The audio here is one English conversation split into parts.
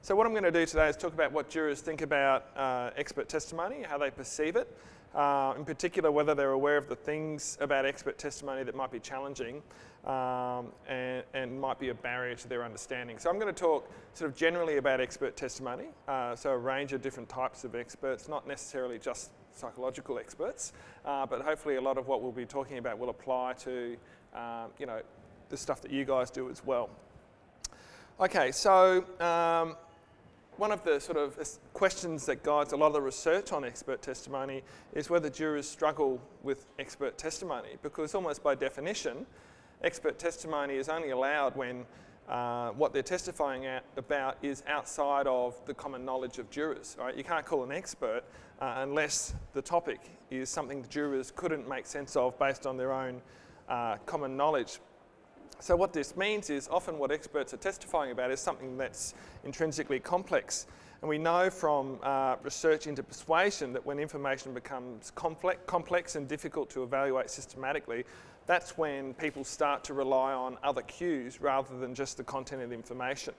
So what I'm going to do today is talk about what jurors think about expert testimony, how they perceive it, in particular whether they're aware of the things about expert testimony that might be challenging and might be a barrier to their understanding. So I'm going to talk sort of generally about expert testimony, so a range of different types of experts, not necessarily just psychological experts, but hopefully a lot of what we'll be talking about will apply to the stuff that you guys do as well. Okay, so one of the sort of questions that guides a lot of the research on expert testimony is whether jurors struggle with expert testimony, because almost by definition, expert testimony is only allowed when what they're testifying about is outside of the common knowledge of jurors. Right? You can't call an expert unless the topic is something the jurors couldn't make sense of based on their own common knowledge. So what this means is often what experts are testifying about is something that's intrinsically complex. And we know from research into persuasion that when information becomes complex and difficult to evaluate systematically, that's when people start to rely on other cues rather than just the content of the information.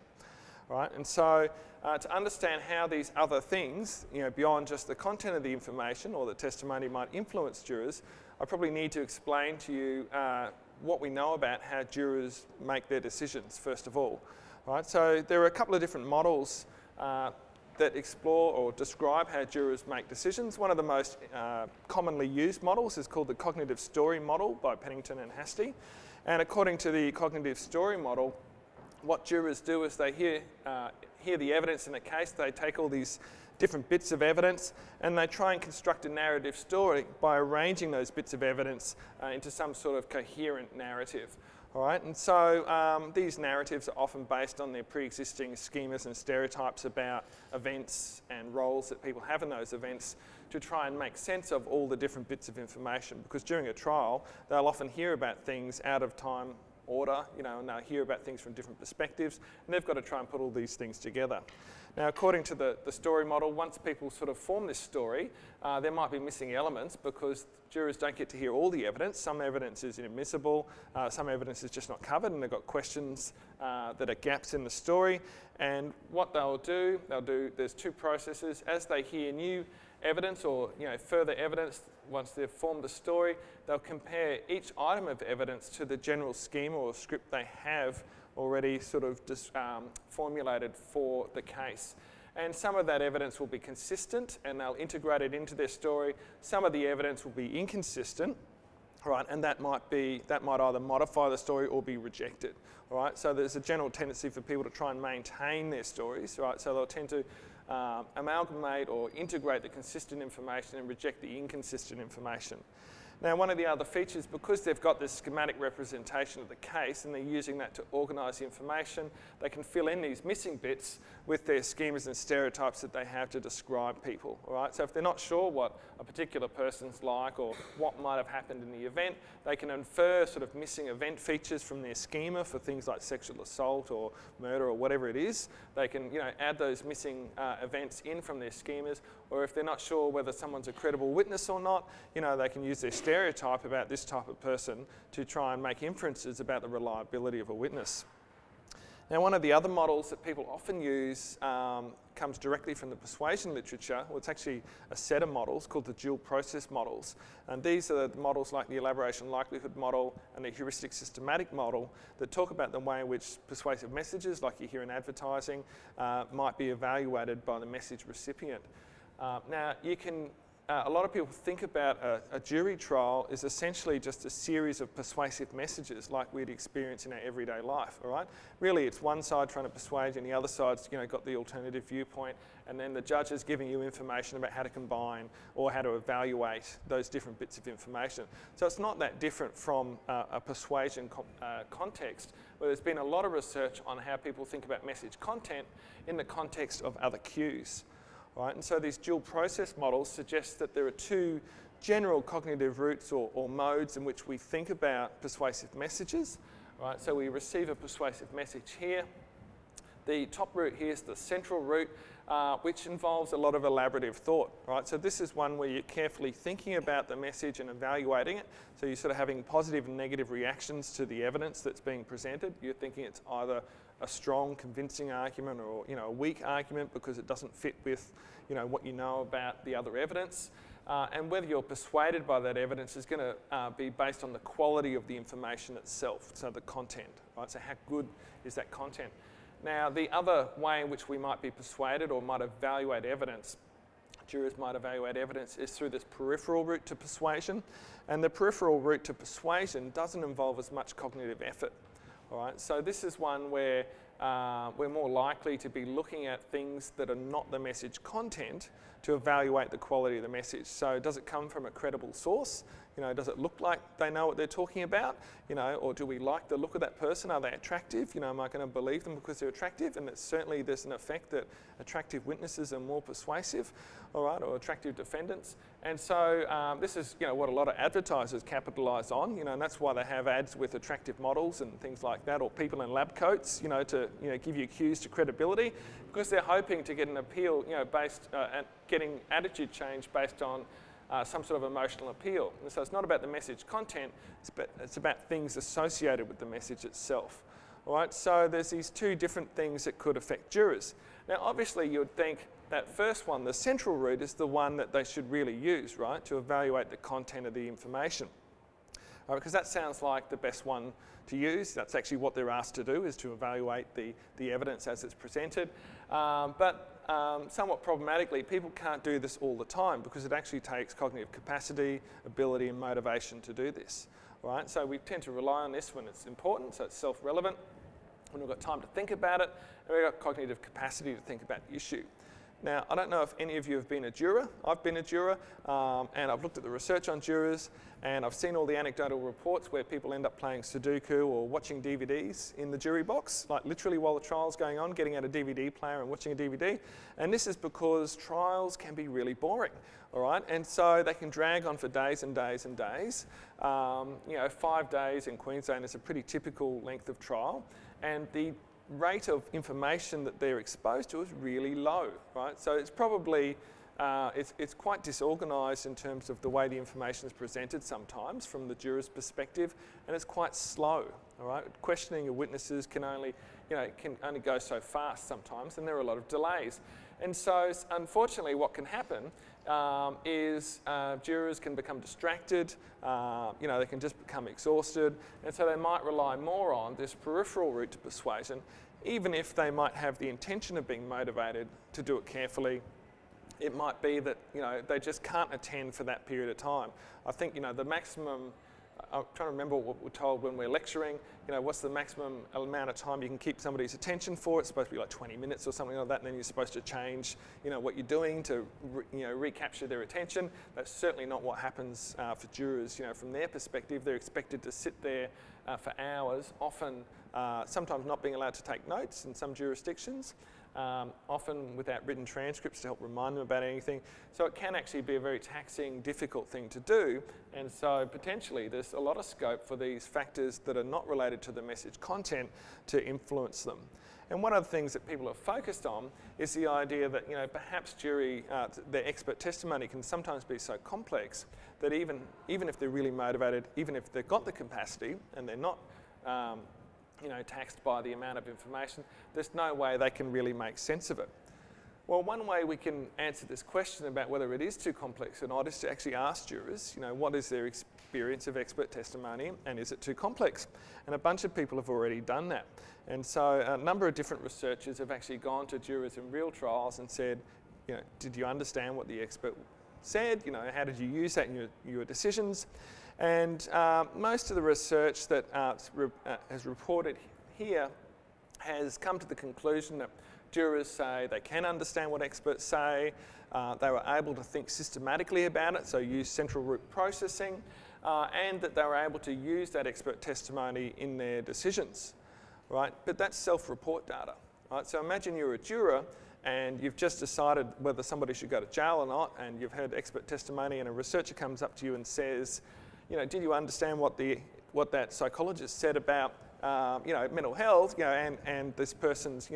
Right? And so to understand how these other things, beyond just the content of the information or the testimony might influence jurors, I probably need to explain to you what we know about how jurors make their decisions, first of all. Right? So there are a couple of different models that explore or describe how jurors make decisions. One of the most commonly used models is called the cognitive story model by Pennington and Hastie. And according to the cognitive story model, what jurors do is they hear the evidence in a case, they take all these different bits of evidence and they try and construct a narrative story by arranging those bits of evidence into some sort of coherent narrative. All right? And so these narratives are often based on their pre-existing schemas and stereotypes about events and roles that people have in those events to try and make sense of all the different bits of information, because during a trial they'll often hear about things out of time order, and they'll hear about things from different perspectives, and they've got to try and put all these things together. Now, according to the story model, once people sort of form this story, there might be missing elements because jurors don't get to hear all the evidence. Some evidence is inadmissible, some evidence is just not covered, and they've got questions that are gaps in the story. And what they'll do, there's two processes. As they hear new evidence or further evidence, once they've formed the story, they'll compare each item of evidence to the general schema or script they have already sort of formulated for the case. And some of that evidence will be consistent and they'll integrate it into their story. Some of the evidence will be inconsistent, right? And that might either modify the story or be rejected, right? So there's a general tendency for people to try and maintain their stories, right? So they'll tend to amalgamate or integrate the consistent information and reject the inconsistent information. Now, one of the other features, because they've got this schematic representation of the case and they're using that to organise the information, they can fill in these missing bits with their schemas and stereotypes that they have to describe people. All right? So if they're not sure what a particular person's like or what might have happened in the event, they can infer sort of missing event features from their schema for things like sexual assault or murder or whatever it is. They can add those missing events in from their schemas, or if they're not sure whether someone's a credible witness or not, they can use their stereotype about this type of person to try and make inferences about the reliability of a witness. Now, one of the other models that people often use comes directly from the persuasion literature. Well, it's actually a set of models called the dual process models. And these are the models like the elaboration likelihood model and the heuristic systematic model that talk about the way in which persuasive messages, like you hear in advertising, might be evaluated by the message recipient. Now, a lot of people think about a jury trial as essentially just a series of persuasive messages like we'd experience in our everyday life, all right? Really, it's one side trying to persuade and the other side's got the alternative viewpoint, and then the judge is giving you information about how to combine or how to evaluate those different bits of information. So it's not that different from a persuasion context, where there's been a lot of research on how people think about message content in the context of other cues. Right? And so these dual process models suggest that there are two general cognitive routes or modes in which we think about persuasive messages. Right? So we receive a persuasive message here. The top route here is the central route, which involves a lot of elaborative thought. Right? So this is one where you're carefully thinking about the message and evaluating it. So you're sort of having positive and negative reactions to the evidence that's being presented. You're thinking it's either a strong, convincing argument or a weak argument because it doesn't fit with what you know about the other evidence. And whether you're persuaded by that evidence is going to be based on the quality of the information itself, so the content, right? So how good is that content? Now, the other way in which we might be persuaded or might evaluate evidence, jurors might evaluate evidence, is through this peripheral route to persuasion. And the peripheral route to persuasion doesn't involve as much cognitive effort, all right? So this is one where we're more likely to be looking at things that are not the message content to evaluate the quality of the message. So does it come from a credible source? Does it look like they know what they're talking about? Or do we like the look of that person? Are they attractive? Am I going to believe them because they're attractive? And certainly there's an effect that attractive witnesses are more persuasive, all right, or attractive defendants. And so this is what a lot of advertisers capitalise on, and that's why they have ads with attractive models and things like that, or people in lab coats, to give you cues to credibility, because they're hoping to get an appeal, based getting attitude change based on some sort of emotional appeal. And so it's not about the message content, it's about things associated with the message itself. All right, so there's these two different things that could affect jurors. Now, obviously, you would think that first one, the central route, is the one that they should really use, right, to evaluate the content of the information. Because that sounds like the best one to use. That's actually what they're asked to do, is to evaluate the evidence as it's presented. But somewhat problematically, people can't do this all the time because it actually takes cognitive capacity, ability, and motivation to do this. Right? So we tend to rely on this when it's important, so it's self-relevant, when we've got time to think about it, and we've got cognitive capacity to think about the issue. Now, I don't know if any of you have been a juror. I've been a juror, and I've looked at the research on jurors, and I've seen all the anecdotal reports where people end up playing Sudoku or watching DVDs in the jury box, like literally while the trial's going on, getting out a DVD player and watching a DVD. And this is because trials can be really boring, all right? And so they can drag on for days and days and days. 5 days in Queensland is a pretty typical length of trial, and the rate of information that they're exposed to is really low, right? So it's probably, it's quite disorganised in terms of the way the information is presented sometimes from the juror's perspective, and it's quite slow, all right? Questioning of witnesses can only go so fast sometimes, and there are a lot of delays. And so, unfortunately, what can happen is jurors can become distracted, they can just become exhausted, and so they might rely more on this peripheral route to persuasion, even if they might have the intention of being motivated to do it carefully. It might be that they just can't attend for that period of time. I think the maximum, I'm trying to remember what we're told when we're lecturing, what's the maximum amount of time you can keep somebody's attention for? It's supposed to be like 20 minutes or something like that, and then you're supposed to change, what you're doing to, recapture their attention. That's certainly not what happens for jurors. From their perspective, they're expected to sit there for hours, often, sometimes not being allowed to take notes in some jurisdictions, often without written transcripts to help remind them about anything. So it can actually be a very taxing, difficult thing to do, and so potentially there's a lot of scope for these factors that are not related to the message content to influence them. And one of the things that people are focused on is the idea that perhaps their expert testimony can sometimes be so complex that even if they're really motivated, even if they've got the capacity and they're not taxed by the amount of information, there's no way they can really make sense of it. Well, one way we can answer this question about whether it is too complex or not is to actually ask jurors, what is their experience of expert testimony and is it too complex? And a bunch of people have already done that. And so a number of different researchers have actually gone to jurors in real trials and said, did you understand what the expert said? How did you use that in your decisions? And most of the research that has reported here has come to the conclusion that jurors say they can understand what experts say, they were able to think systematically about it, so use central route processing, and that they were able to use that expert testimony in their decisions, right? But that's self-report data, right? So imagine you're a juror and you've just decided whether somebody should go to jail or not, and you've heard expert testimony and a researcher comes up to you and says, did you understand what that psychologist said about mental health, and this person's,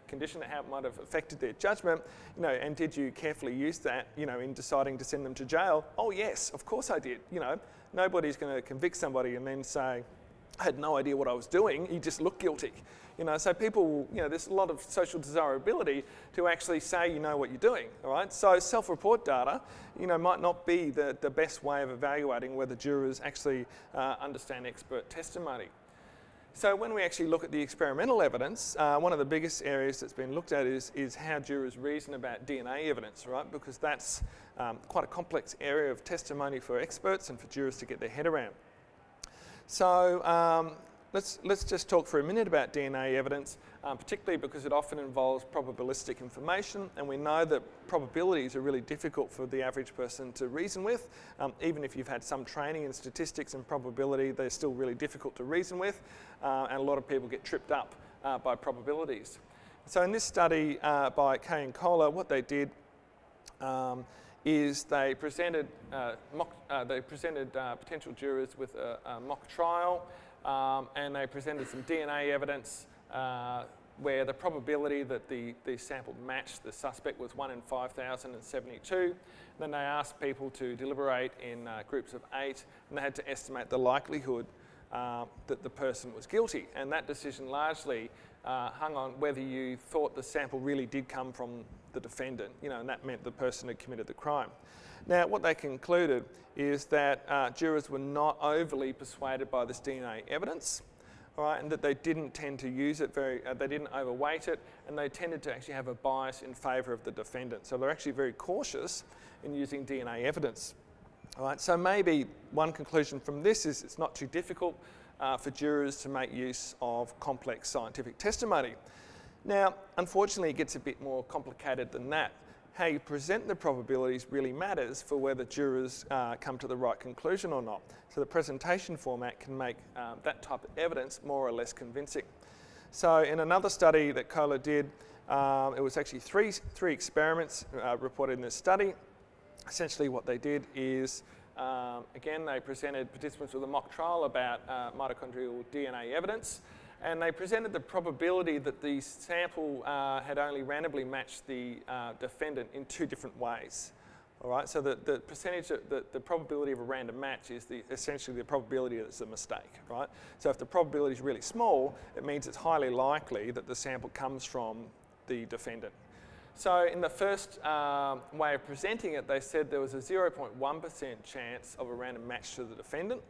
condition, how it might have affected their judgment, and did you carefully use that, in deciding to send them to jail? Oh yes, of course I did. Nobody's going to convict somebody and then say, I had no idea what I was doing, he just looked guilty. So people, there's a lot of social desirability to actually say you know what you're doing, all right? So self-report data, might not be the best way of evaluating whether jurors actually understand expert testimony. So when we actually look at the experimental evidence, one of the biggest areas that's been looked at is how jurors reason about DNA evidence, right? Because that's quite a complex area of testimony for experts and for jurors to get their head around. So let's just talk for a minute about DNA evidence, particularly because it often involves probabilistic information, and we know that probabilities are really difficult for the average person to reason with. Even if you've had some training in statistics and probability, they're still really difficult to reason with, and a lot of people get tripped up by probabilities. So in this study by Kay and Kohler, what they did is they presented potential jurors with a mock trial, and they presented some DNA evidence where the probability that the sample matched the suspect was 1 in 5,072. Then they asked people to deliberate in groups of 8, and they had to estimate the likelihood that the person was guilty. And that decision largely hung on whether you thought the sample really did come from the defendant, and that meant the person had committed the crime. Now, what they concluded is that jurors were not overly persuaded by this DNA evidence, all right, and that they didn't tend to use it they didn't overweight it, and they tended to actually have a bias in favour of the defendant. So they're actually very cautious in using DNA evidence. All right, so maybe one conclusion from this is it's not too difficult for jurors to make use of complex scientific testimony. Now, unfortunately, it gets a bit more complicated than that. How you present the probabilities really matters for whether jurors come to the right conclusion or not. So the presentation format can make that type of evidence more or less convincing. So in another study that Kohler did, it was actually three experiments reported in this study. Essentially what they did is, again, they presented participants with a mock trial about mitochondrial DNA evidence, and they presented the probability that the sample had only randomly matched the defendant in 2 different ways. All right, so the percentage, the probability of a random match is essentially the probability that it's a mistake, right? So if the probability is really small, it means it's highly likely that the sample comes from the defendant. So in the first way of presenting it, they said there was a 0.1% chance of a random match to the defendant.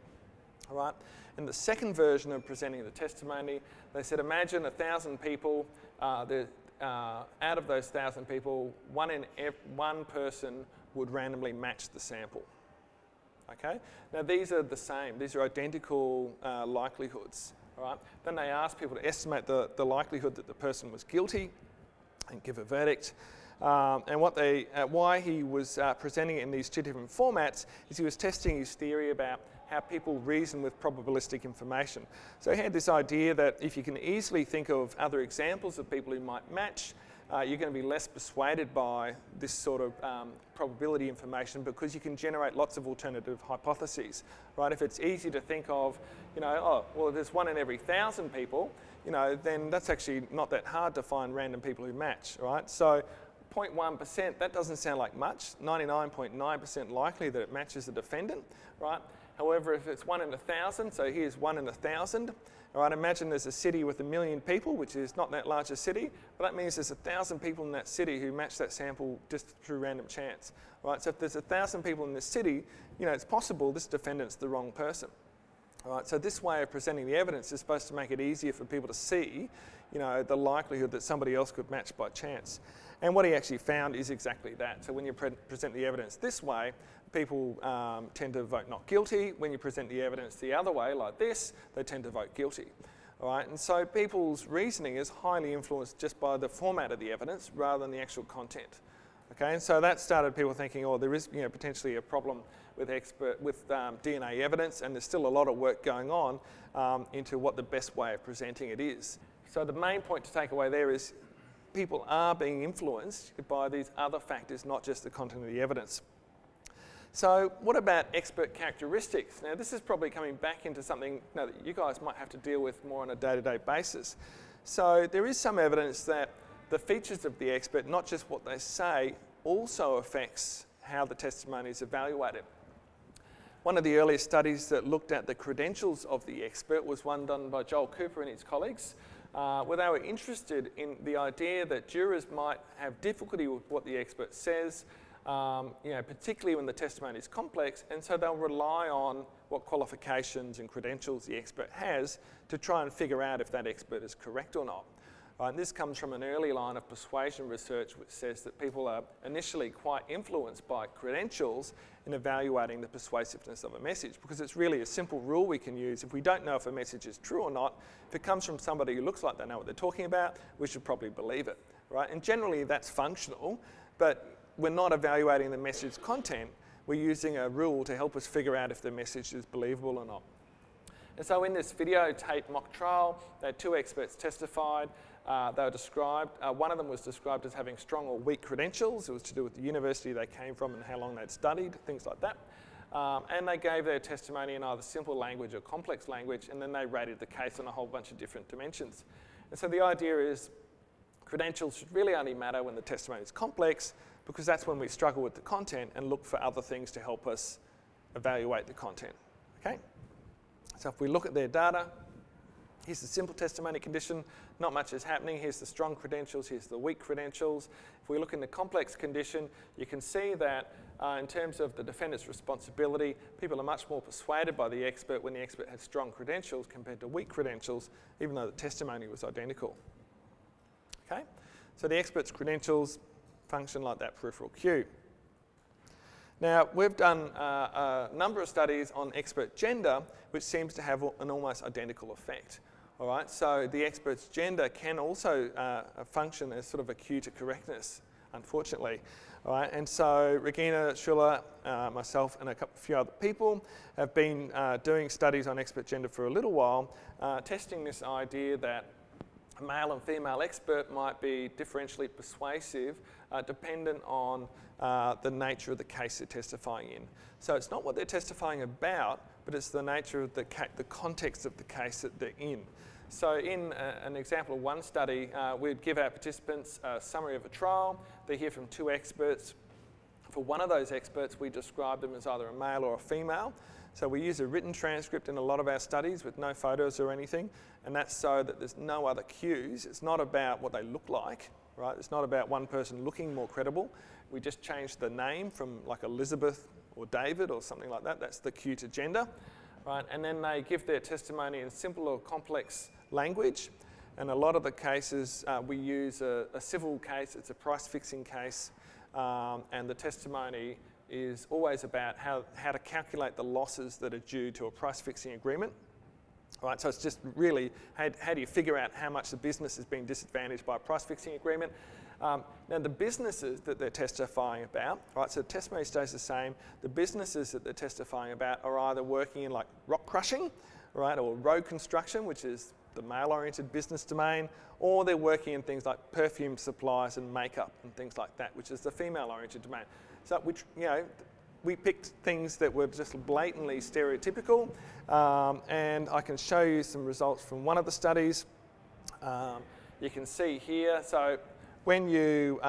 All right. In the second version of presenting the testimony, they said imagine 1,000 people, out of those 1,000 people, one person would randomly match the sample. Okay? Now these are the same, these are identical likelihoods. All right? Then they asked people to estimate the likelihood that the person was guilty and give a verdict. And why he was presenting it in these 2 different formats is he was testing his theory about how people reason with probabilistic information. So he had this idea that if you can easily think of other examples of people who might match, you're going to be less persuaded by this sort of probability information because you can generate lots of alternative hypotheses, right? If it's easy to think of, oh, well, if there's 1 in every 1,000 people, then that's actually not that hard to find random people who match, right? So 0.1%, that doesn't sound like much. 99.9% likely that it matches the defendant, right? However, if it's 1 in 1,000, so here's 1 in 1,000, all right, imagine there's a city with 1 million people, which is not that large a city, but that means there's 1,000 people in that city who match that sample just through random chance, right? So if there's 1,000 people in this city, it's possible this defendant's the wrong person. All right, so this way of presenting the evidence is supposed to make it easier for people to see, the likelihood that somebody else could match by chance. And what he actually found is exactly that. So when you present the evidence this way, people tend to vote not guilty. When you present the evidence the other way, like this, they tend to vote guilty. All right, and so people's reasoning is highly influenced just by the format of the evidence rather than the actual content. Okay, and so that started people thinking, oh, there is potentially a problem with DNA evidence, and there's still a lot of work going on into what the best way of presenting it is. So the main point to take away there is people are being influenced by these other factors, not just the content of the evidence. So what about expert characteristics? Now this is probably coming back into something that you guys might have to deal with more on a day-to-day basis. So there is some evidence that the features of the expert, not just what they say, also affects how the testimony is evaluated. One of the earliest studies that looked at the credentials of the expert was one done by Joel Cooper and his colleagues. where they were interested in the idea that jurors might have difficulty with what the expert says, particularly when the testimony is complex, and so they'll rely on what qualifications and credentials the expert has to try and figure out if that expert is correct or not. And this comes from an early line of persuasion research which says that people are initially quite influenced by credentials in evaluating the persuasiveness of a message, because it's really a simple rule we can use. If we don't know if a message is true or not, if it comes from somebody who looks like they know what they're talking about, we should probably believe it, right? And generally that's functional, but we're not evaluating the message content. We're using a rule to help us figure out if the message is believable or not. And so in this videotape mock trial, they had 2 experts testified. They were described, one of them was described as having strong or weak credentials. It was to do with the university they came from and how long they'd studied, things like that. And they gave their testimony in either simple language or complex language, and then they rated the case on a whole bunch of different dimensions. And so the idea is credentials should really only matter when the testimony is complex, because that's when we struggle with the content and look for other things to help us evaluate the content. Okay? So if we look at their data, here's the simple testimony condition, not much is happening. Here's the strong credentials, here's the weak credentials. If we look in the complex condition, you can see that in terms of the defendant's responsibility, people are much more persuaded by the expert when the expert has strong credentials compared to weak credentials, even though the testimony was identical. Okay? So the expert's credentials function like that peripheral cue. Now, we've done a number of studies on expert gender, which seems to have an almost identical effect. All right, so the expert's gender can also function as sort of a cue to correctness, unfortunately. All right, and so Regina Schuller, myself, and a few other people have been doing studies on expert gender for a little while, testing this idea that a male and female expert might be differentially persuasive dependent on the nature of the case they're testifying in. So it's not what they're testifying about, but it's the nature of the context of the case that they're in. So in an example of one study, we'd give our participants a summary of a trial. They hear from 2 experts. For one of those experts, we describe them as either a male or a female. So we use a written transcript in a lot of our studies with no photos or anything, and that's so that there's no other cues. It's not about what they look like, right? It's not about one person looking more credible. We just change the name from like Elizabeth or David or something like that. That's the cue to gender, right? And then they give their testimony in simple or complex language. And a lot of the cases, we use a civil case. It's a price fixing case, and the testimony is always about how to calculate the losses that are due to a price fixing agreement. Right, so it's just really how do you figure out how much the business is being disadvantaged by a price fixing agreement. Now the businesses that they're testifying about, right, so the testimony stays the same. The businesses that they're testifying about are either working in like rock crushing, right, or road construction, which is the male-oriented business domain, or they're working in things like perfume supplies and makeup and things like that, which is the female-oriented domain. So we picked things that were just blatantly stereotypical, and I can show you some results from one of the studies. You can see here, so when you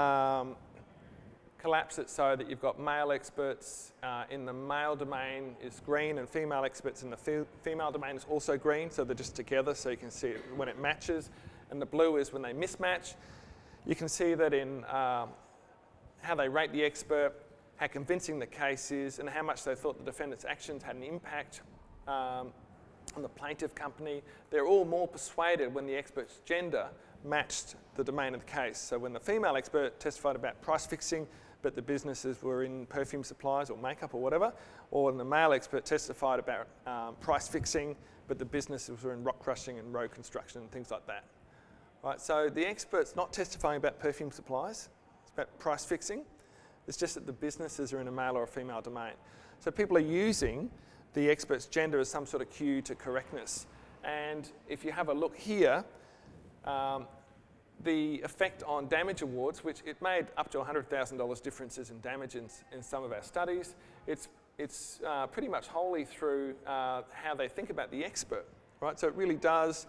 collapse it so that you've got male experts in the male domain is green and female experts in the female domain is also green, so they're just together, so you can see it when it matches, and the blue is when they mismatch. You can see that in how they rate the expert, how convincing the case is, and how much they thought the defendant's actions had an impact on the plaintiff company. They're all more persuaded when the expert's gender matched the domain of the case. So when the female expert testified about price fixing, but the businesses were in perfume supplies or makeup or whatever, or when the male expert testified about price fixing, but the businesses were in rock crushing and road construction and things like that. Right, so the expert's not testifying about perfume supplies, it's about price fixing. It's just that the businesses are in a male or a female domain. So people are using the expert's gender as some sort of cue to correctness. And if you have a look here, the effect on damage awards, which it made up to $100,000 differences in damage in some of our studies, it's pretty much wholly through how they think about the expert, right? So it really does,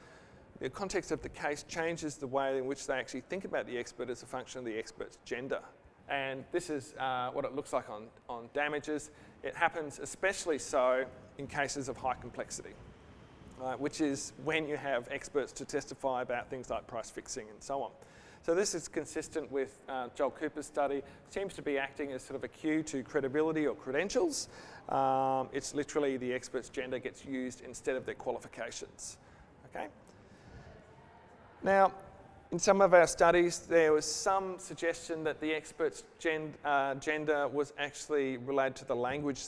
the context of the case changes the way in which they actually think about the expert as a function of the expert's gender. And this is what it looks like on damages. It happens especially so in cases of high complexity. which is when you have experts to testify about things like price fixing and so on. So this is consistent with Joel Cooper's study. Seems to be acting as sort of a cue to credibility or credentials. It's literally the expert's gender gets used instead of their qualifications. Okay. Now, in some of our studies, there was some suggestion that the expert's gender was actually related to the language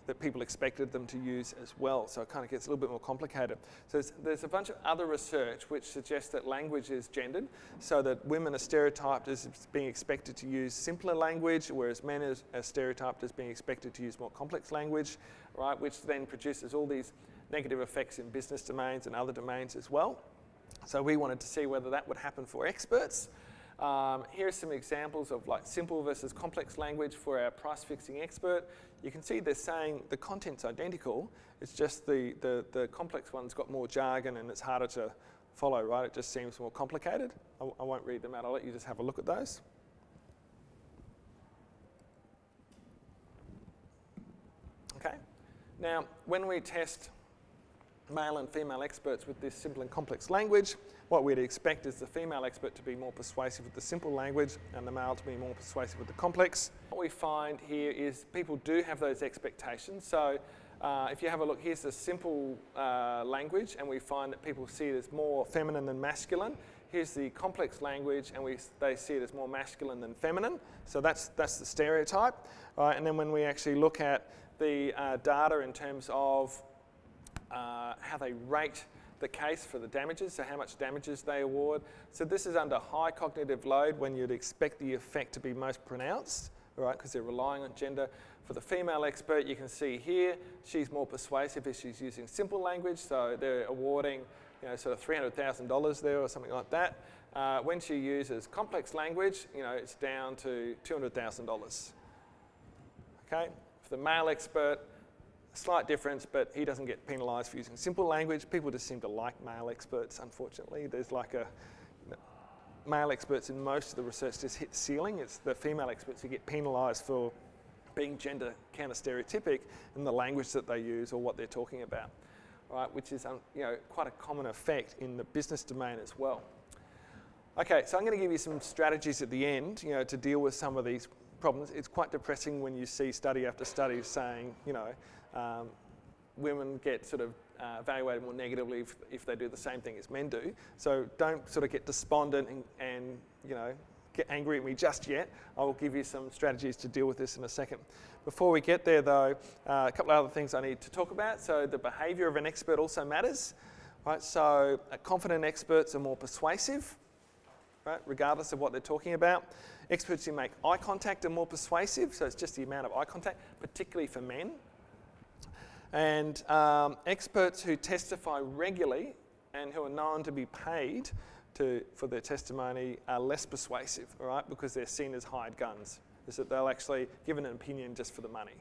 that people expected them to use as well. So it kind of gets a little bit more complicated. So there's a bunch of other research which suggests that language is gendered, so that women are stereotyped as being expected to use simpler language, whereas men are stereotyped as being expected to use more complex language, right, which then produces all these negative effects in business domains and other domains as well. So we wanted to see whether that would happen for experts. Here are some examples of like simple versus complex language for our price fixing expert. You can see they're saying the content's identical, it's just the complex one's got more jargon and it's harder to follow, right? It just seems more complicated. I won't read them out, I'll let you just have a look at those. Okay, now when we test male and female experts with this simple and complex language, what we'd expect is the female expert to be more persuasive with the simple language and the male to be more persuasive with the complex. What we find here is people do have those expectations. So if you have a look, here's the simple language, and we find that people see it as more feminine than masculine. Here's the complex language, and they see it as more masculine than feminine. So that's the stereotype. And then when we actually look at the data in terms of how they rate the case for the damages, so how much damages they award. So this is under high cognitive load when you'd expect the effect to be most pronounced, right, because they're relying on gender. For the female expert, you can see here, she's more persuasive if she's using simple language, so they're awarding, you know, sort of $300,000 there or something like that. When she uses complex language, you know, it's down to $200,000. Okay, for the male expert, slight difference, but he doesn't get penalised for using simple language. People just seem to like male experts, unfortunately. There's like male experts in most of the research just hit the ceiling. It's the female experts who get penalised for being gender counter-stereotypic in the language that they use or what they're talking about, right? Which is you know, quite a common effect in the business domain as well. Okay, so I'm going to give you some strategies at the end, you know, to deal with some of these problems. It's quite depressing when you see study after study saying, you know, women get sort of evaluated more negatively if they do the same thing as men do. So don't sort of get despondent and you know, get angry at me just yet. I will give you some strategies to deal with this in a second. Before we get there though, a couple of other things I need to talk about. So the behaviour of an expert also matters, right? So confident experts are more persuasive, right, regardless of what they're talking about. Experts who make eye contact are more persuasive, so it's just the amount of eye contact, particularly for men. And experts who testify regularly and who are known to be paid for their testimony are less persuasive, all right, because they're seen as hired guns, is that they'll actually give an opinion just for the money,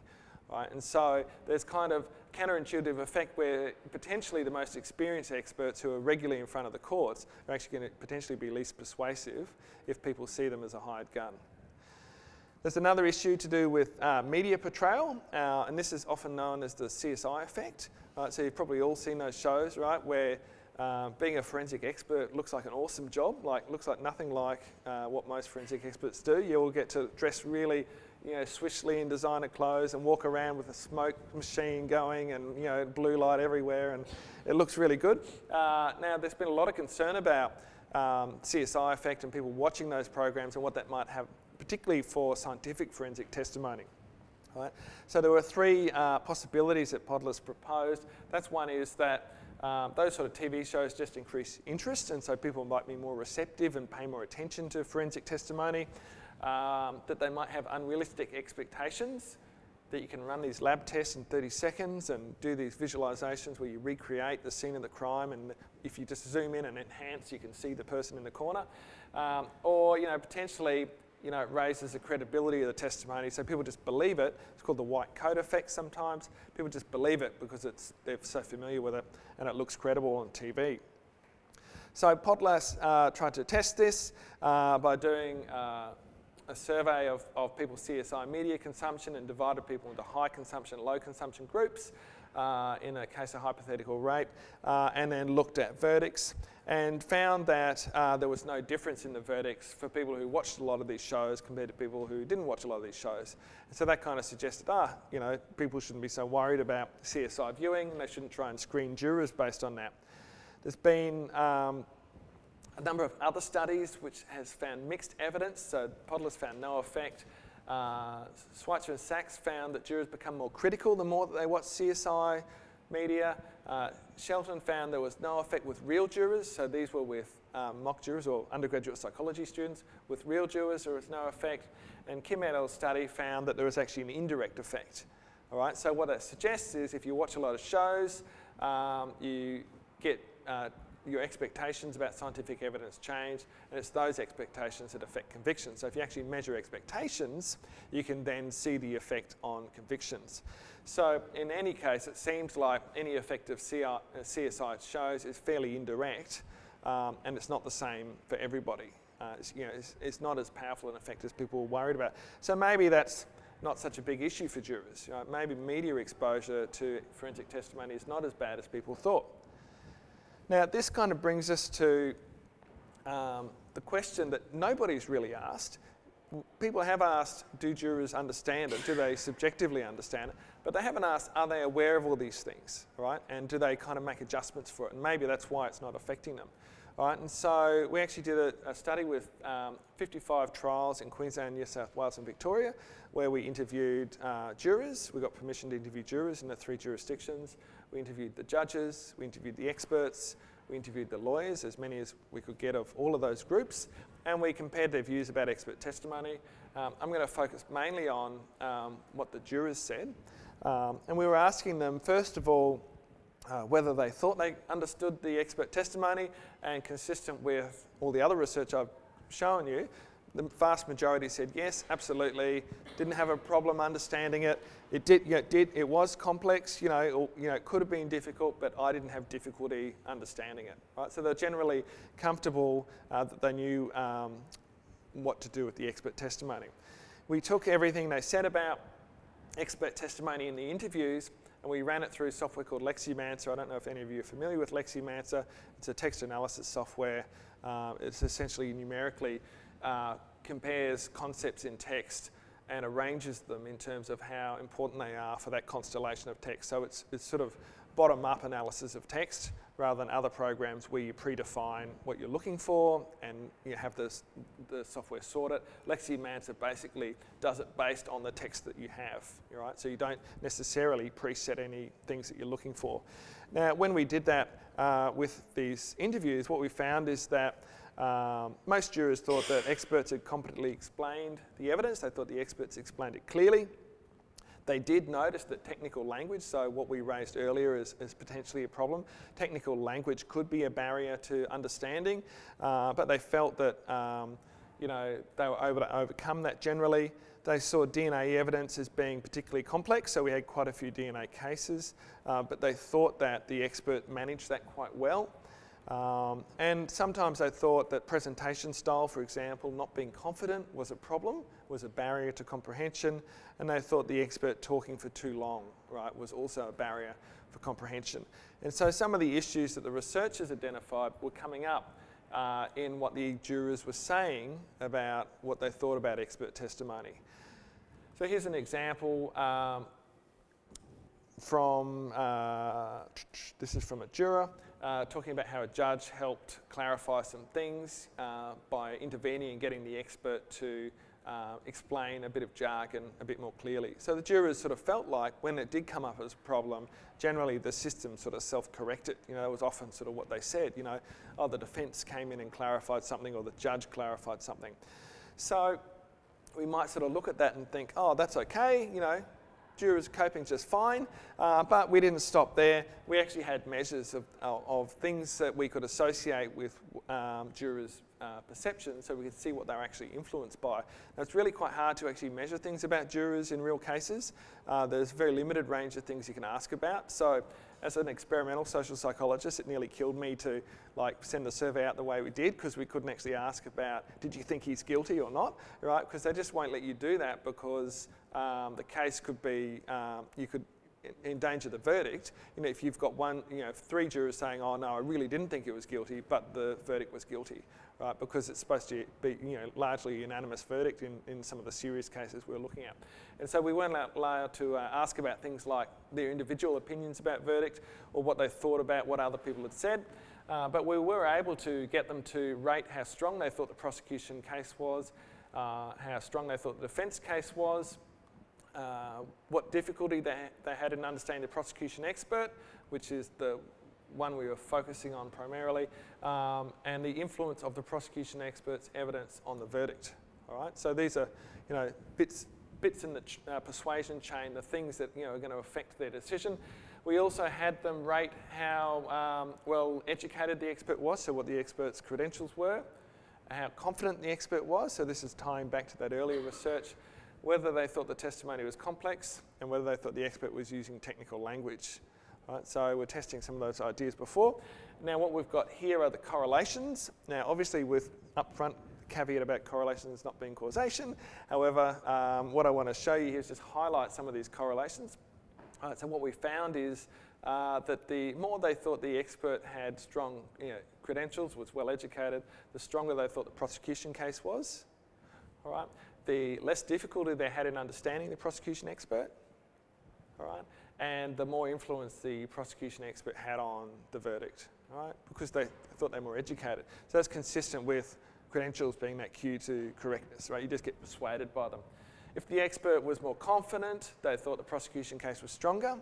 right? And so there's kind of counterintuitive effect where potentially the most experienced experts who are regularly in front of the courts are actually going to potentially be least persuasive if people see them as a hired gun. There's another issue to do with media portrayal, and this is often known as the CSI effect. Right? So you've probably all seen those shows, right, where being a forensic expert looks like an awesome job, looks like nothing like what most forensic experts do. You all get to dress really, you know, swishly in designer clothes and walk around with a smoke machine going and, you know, blue light everywhere, and it looks really good. Now, there's been a lot of concern about CSI effect and people watching those programs and what that might have, particularly for scientific forensic testimony. Right? So there were three possibilities that Podler's proposed. That's one is that those sort of TV shows just increase interest, and so people might be more receptive and pay more attention to forensic testimony. That they might have unrealistic expectations, that you can run these lab tests in 30 seconds and do these visualizations where you recreate the scene of the crime, and if you just zoom in and enhance, you can see the person in the corner. Or, you know, potentially, you know, it raises the credibility of the testimony, so people just believe it. It's called the white coat effect sometimes. People just believe it because they're so familiar with it and it looks credible on TV. So Podler tried to test this by doing a survey of people's CSI media consumption and divided people into high consumption, low consumption groups. in a case of hypothetical rape, and then looked at verdicts and found that there was no difference in the verdicts for people who watched a lot of these shows compared to people who didn't watch a lot of these shows. And so that kind of suggested, people shouldn't be so worried about CSI viewing, and they shouldn't try and screen jurors based on that. There's been a number of other studies which has found mixed evidence. So Podler's found no effect. Schweitzer and Sachs found that jurors become more critical the more that they watch CSI media. Shelton found there was no effect with real jurors, so these were with mock jurors or undergraduate psychology students. With real jurors, there was no effect. And Kim et al.'s study found that there was actually an indirect effect. All right, so what that suggests is if you watch a lot of shows, you get your expectations about scientific evidence change, and it's those expectations that affect convictions. So if you actually measure expectations, you can then see the effect on convictions. So in any case, it seems like any effect of CSI shows is fairly indirect, and it's not the same for everybody. It's not as powerful an effect as people were worried about. So maybe that's not such a big issue for jurors. Maybe media exposure to forensic testimony is not as bad as people thought. Now, this kind of brings us to the question that nobody's really asked. People have asked, do jurors understand it? Do they subjectively understand it? But they haven't asked, are they aware of all these things, right? And do they kind of make adjustments for it? And maybe that's why it's not affecting them. All right, and so we actually did a study with 55 trials in Queensland, New South Wales and Victoria, where we interviewed jurors. We got permission to interview jurors in the 3 jurisdictions. We interviewed the judges, we interviewed the experts, we interviewed the lawyers, as many as we could get of all of those groups, and we compared their views about expert testimony. I'm going to focus mainly on what the jurors said. And we were asking them, first of all, whether they thought they understood the expert testimony, and consistent with all the other research I've shown you, the vast majority said yes, absolutely, didn't have a problem understanding it. It was complex, it could have been difficult, but I didn't have difficulty understanding it. Right? So they're generally comfortable that they knew what to do with the expert testimony. We took everything they said about expert testimony in the interviews, and we ran it through software called Leximancer. I don't know if any of you are familiar with Leximancer. It's a text analysis software. It's essentially numerically compares concepts in text and arranges them in terms of how important they are for that constellation of text. So it's sort of bottom-up analysis of text rather than other programs where you predefine what you're looking for and you have the software sort it. Leximancer basically does it based on the text that you have, right? So you don't necessarily preset any things that you're looking for. Now, when we did that with these interviews, what we found is that most jurors thought that experts had competently explained the evidence. They thought the experts explained it clearly. They did notice that technical language, so what we raised earlier is potentially a problem. Technical language could be a barrier to understanding, but they felt that they were able to overcome that generally. They saw DNA evidence as being particularly complex, so we had quite a few DNA cases, but they thought that the expert managed that quite well. And sometimes they thought that presentation style, for example, not being confident was a problem, was a barrier to comprehension, and they thought the expert talking for too long, right, was also a barrier for comprehension. And so some of the issues that the researchers identified were coming up in what the jurors were saying about what they thought about expert testimony. So here's an example from, this is from a juror, talking about how a judge helped clarify some things by intervening and getting the expert to explain a bit of jargon a bit more clearly. So the jurors sort of felt like when it did come up as a problem, generally the system sort of self-corrected. It was often sort of what they said, oh, the defence came in and clarified something, or the judge clarified something. So we might sort of look at that and think, oh, that's okay, jurors coping just fine, but we didn't stop there. We actually had measures of things that we could associate with jurors' perception, so we could see what they were actually influenced by. Now, it's really quite hard to actually measure things about jurors in real cases. There's a very limited range of things you can ask about. So as an experimental social psychologist, it nearly killed me to send the survey out the way we did, because we couldn't actually ask about, did you think he's guilty or not, right? Because they just won't let you do that, because the case could be, you could endanger the verdict. You know, if you've got one, you know, 3 jurors saying, "Oh no, I really didn't think it was guilty," but the verdict was guilty, right? Because it's supposed to be, you know, largely a unanimous verdict in some of the serious cases we're looking at. And so we weren't allowed to ask about things like their individual opinions about verdict or what they thought about what other people had said. But we were able to get them to rate how strong they thought the prosecution case was, how strong they thought the defence case was, what difficulty they had in understanding the prosecution expert, which is the one we were focusing on primarily, and the influence of the prosecution expert's evidence on the verdict. All right, so these are, you know, bits in the persuasion chain, the things that, you know, are going to affect their decision. We also had them rate how well educated the expert was, so what the expert's credentials were, how confident the expert was, so this is tying back to that earlier research, whether they thought the testimony was complex, and whether they thought the expert was using technical language. Right, so we're testing some of those ideas before. Now what we've got here are the correlations. Now obviously with upfront caveat about correlations not being causation. However, what I want to show you here is just highlight some of these correlations. So what we found is that the more they thought the expert had strong, you know, credentials, was well educated, the stronger they thought the prosecution case was. All right. The less difficulty they had in understanding the prosecution expert. All right. And the more influence the prosecution expert had on the verdict, right? Because they thought they were more educated. So that's consistent with credentials being that cue to correctness, right? You just get persuaded by them. If the expert was more confident, they thought the prosecution case was stronger,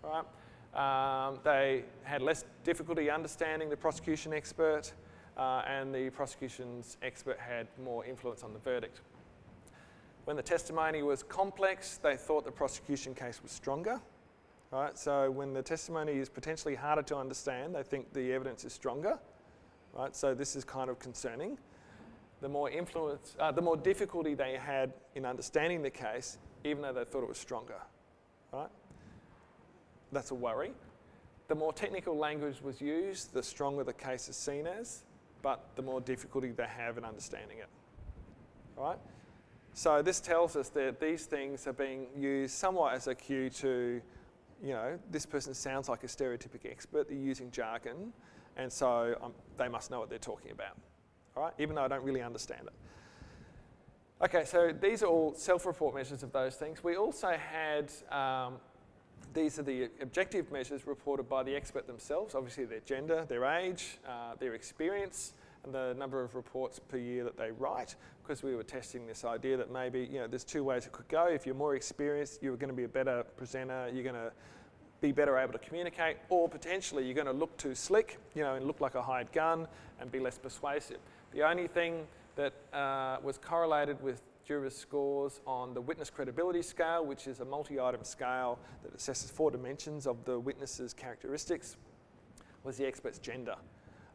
right? They had less difficulty understanding the prosecution expert, and the prosecution's expert had more influence on the verdict. When the testimony was complex, they thought the prosecution case was stronger. Right? So when the testimony is potentially harder to understand, they think the evidence is stronger. Right? So this is kind of concerning. The more influence, the more difficulty they had in understanding the case, even though they thought it was stronger. Right? That's a worry. The more technical language was used, the stronger the case is seen as, but the more difficulty they have in understanding it. Right? So this tells us that these things are being used somewhat as a cue to, you know, this person sounds like a stereotypic expert, they're using jargon, and so they must know what they're talking about, all right, even though I don't really understand it. Okay, so these are all self-report measures of those things. We also had, these are the objective measures reported by the expert themselves, obviously their gender, their age, their experience, and the number of reports per year that they write, because we were testing this idea that maybe, you know, there's 2 ways it could go. If you're more experienced, you're going to be a better presenter, you're going to be better able to communicate, or potentially you're going to look too slick, you know, and look like a hired gun and be less persuasive. The only thing that was correlated with jurors' scores on the witness credibility scale, which is a multi-item scale that assesses 4 dimensions of the witness's characteristics, was the expert's gender.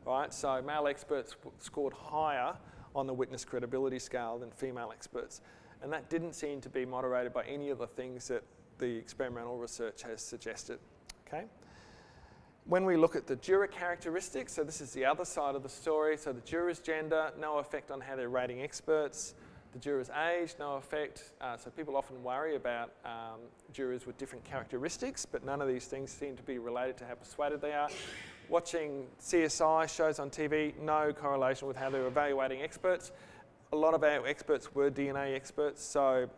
Right, so male experts scored higher on the witness credibility scale than female experts. And that didn't seem to be moderated by any of the things that the experimental research has suggested. Okay? When we look at the juror characteristics, so this is the other side of the story, so the juror's gender, no effect on how they're rating experts. The juror's age, no effect. So people often worry about jurors with different characteristics, but none of these things seem to be related to how persuaded they are. Watching CSI shows on TV, no correlation with how they're evaluating experts. A lot of our experts were DNA experts, so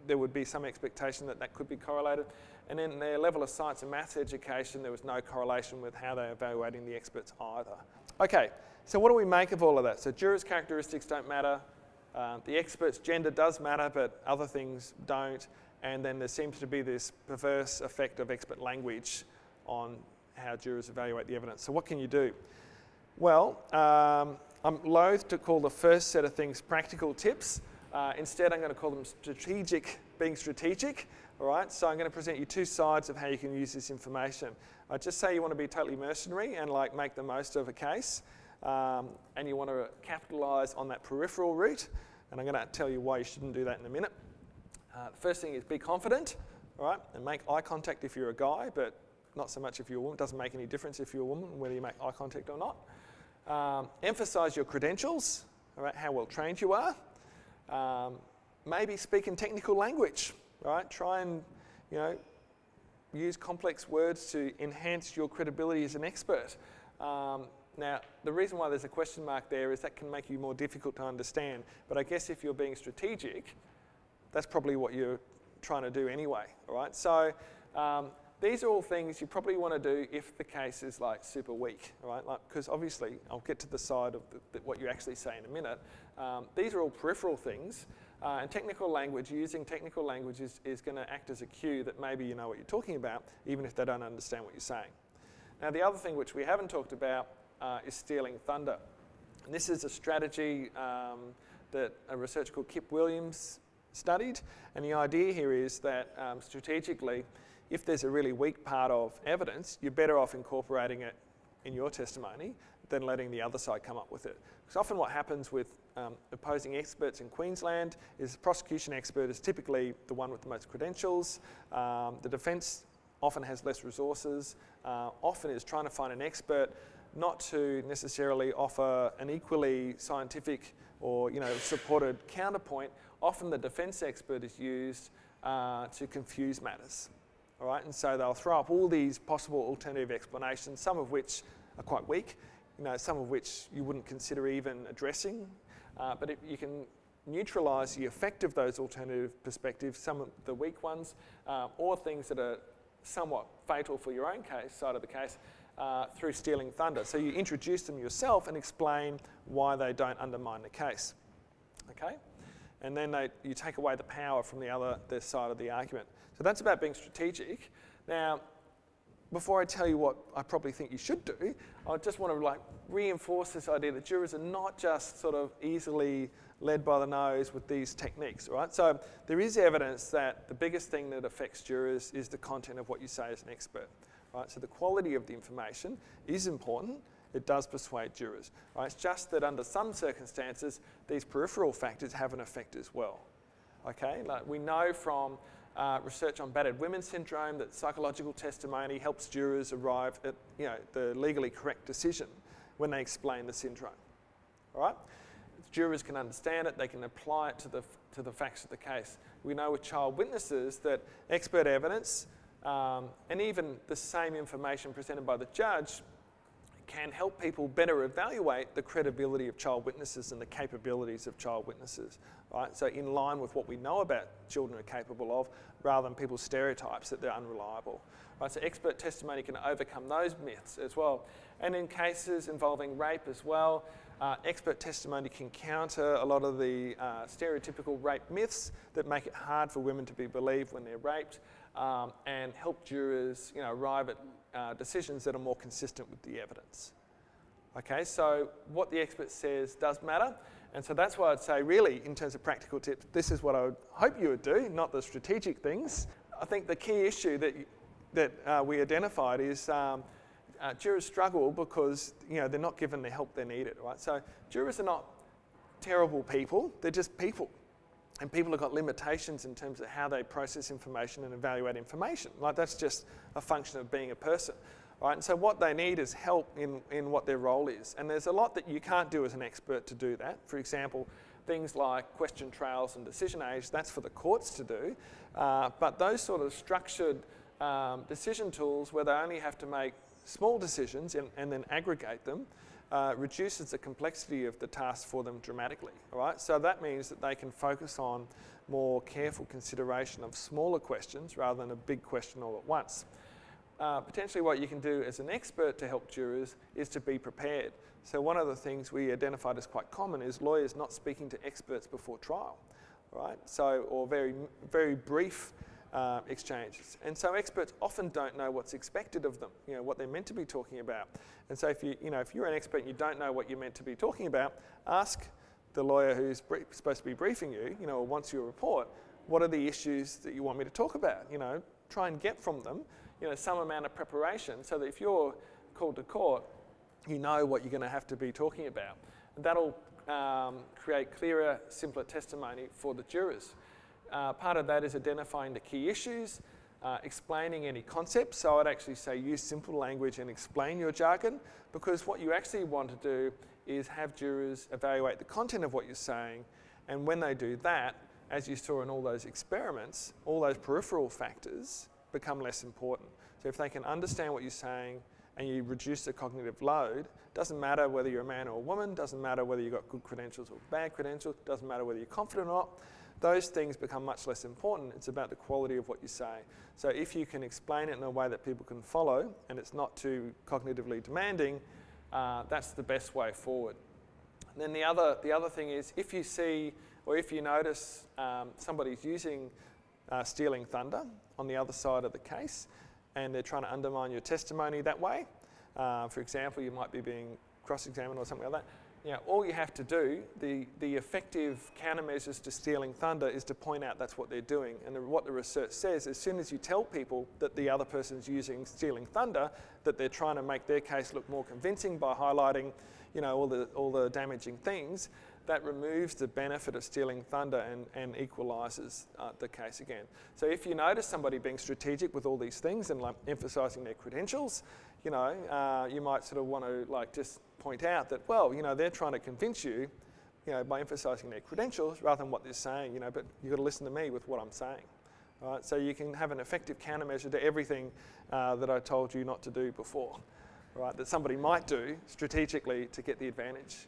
there would be some expectation that that could be correlated. And in their level of science and maths education, there was no correlation with how they're evaluating the experts either. Okay, so what do we make of all of that? So jurors' characteristics don't matter. The expert's gender does matter, but other things don't. And then there seems to be this perverse effect of expert language on how jurors evaluate the evidence. So what can you do? Well, I'm loath to call the first set of things practical tips. Instead, I'm going to call them being strategic. All right, so I'm going to present you 2 sides of how you can use this information. I just say you want to be totally mercenary and like make the most of a case, and you want to capitalise on that peripheral route. And I'm going to tell you why you shouldn't do that in a minute. The first thing is be confident, all right, and make eye contact if you're a guy, but not so much if you're a woman. It doesn't make any difference if you're a woman, whether you make eye contact or not. Emphasise your credentials, all right, how well trained you are. Maybe speak in technical language, all right. Try and, you know, use complex words to enhance your credibility as an expert. Now, the reason why there's a question mark there is that can make you more difficult to understand. But I guess if you're being strategic, that's probably what you're trying to do anyway, all right? So these are all things you probably want to do if the case is like super weak, all right? Because obviously, I'll get to the side of what you actually say in a minute. These are all peripheral things. And technical language, using technical language is going to act as a cue that maybe you know what you're talking about, even if they don't understand what you're saying. Now, the other thing which we haven't talked about is stealing thunder. And this is a strategy that a researcher called Kip Williams studied. And the idea here is that strategically, if there's a really weak part of evidence, you're better off incorporating it in your testimony than letting the other side come up with it. Because often what happens with opposing experts in Queensland is the prosecution expert is typically the one with the most credentials. The defence often has less resources, often is trying to find an expert not to necessarily offer an equally scientific or supported counterpoint. Often the defence expert is used to confuse matters. All right, and so they'll throw up all these possible alternative explanations, some of which are quite weak, some of which you wouldn't consider even addressing. But if you can neutralise the effect of those alternative perspectives, some of the weak ones, or things that are somewhat fatal for your own case, side of the case, through stealing thunder. So you introduce them yourself and explain why they don't undermine the case. Okay? And then you take away the power from their side of the argument. So that's about being strategic. Now, before I tell you what I probably think you should do, I just want to reinforce this idea that jurors are not just sort of easily led by the nose with these techniques, right? So there is evidence that the biggest thing that affects jurors is the content of what you say as an expert, right? So the quality of the information is important. It does persuade jurors, right? It's just that under some circumstances, these peripheral factors have an effect as well, okay? We know from research on battered women syndrome that psychological testimony helps jurors arrive at the legally correct decision when they explain the syndrome. All right? Jurors can understand it, they can apply it to the facts of the case. We know with child witnesses that expert evidence and even the same information presented by the judge can help people better evaluate the credibility of child witnesses and the capabilities of child witnesses, right? So in line with what we know about children are capable of, rather than people's stereotypes that they're unreliable. Right? So expert testimony can overcome those myths as well. And in cases involving rape as well, expert testimony can counter a lot of the stereotypical rape myths that make it hard for women to be believed when they're raped, and help jurors arrive at decisions that are more consistent with the evidence. Okay, so what the expert says does matter, and so that's why I'd say really, in terms of practical tips, this is what I would hope you would do, not the strategic things. I think the key issue that we identified is jurors struggle because they're not given the help they needed, right? So jurors are not terrible people, they're just people. And people have got limitations in terms of how they process information and evaluate information. Like that's just a function of being a person, right? And so what they need is help in what their role is. And there's a lot that you can't do as an expert to do that. For example, things like question trails and decision aids, that's for the courts to do. But those sort of structured decision tools where they only have to make small decisions and then aggregate them, reduces the complexity of the task for them dramatically, all right? So that means that they can focus on more careful consideration of smaller questions rather than a big question all at once. Potentially what you can do as an expert to help jurors is to be prepared. So one of the things we identified as quite common is lawyers not speaking to experts before trial, right? So, or very, very brief exchanges. And so experts often don't know what's expected of them, what they're meant to be talking about. And so if you're an expert and you don't know what you're meant to be talking about, ask the lawyer who's supposed to be briefing you, or wants your report, what are the issues that you want me to talk about? Try and get from them, some amount of preparation so that if you're called to court, you know what you're going to have to be talking about. And that'll create clearer, simpler testimony for the jurors. Part of that is identifying the key issues, explaining any concepts. So I'd actually say use simple language and explain your jargon, because what you actually want to do is have jurors evaluate the content of what you're saying, and when they do that, as you saw in all those experiments, all those peripheral factors become less important. So if they can understand what you're saying and you reduce the cognitive load, doesn't matter whether you're a man or a woman, doesn't matter whether you've got good credentials or bad credentials, doesn't matter whether you're confident or not, those things become much less important. It's about the quality of what you say. So if you can explain it in a way that people can follow and it's not too cognitively demanding, that's the best way forward. And then the other thing is, if you see or if you notice somebody's using stealing thunder on the other side of the case and they're trying to undermine your testimony that way, for example, you might be being cross-examined or something like that, all you have to do, the effective countermeasures to stealing thunder is to point out that's what they're doing. And what the research says, as soon as you tell people that the other person's using stealing thunder, that they're trying to make their case look more convincing by highlighting, all the damaging things, that removes the benefit of stealing thunder and equalises the case again. So if you notice somebody being strategic with all these things and like emphasising their credentials, you might sort of want to just point out that, well, they're trying to convince you, by emphasising their credentials rather than what they're saying, but you've got to listen to me with what I'm saying. All right? So you can have an effective countermeasure to everything that I told you not to do before, right? That somebody might do strategically to get the advantage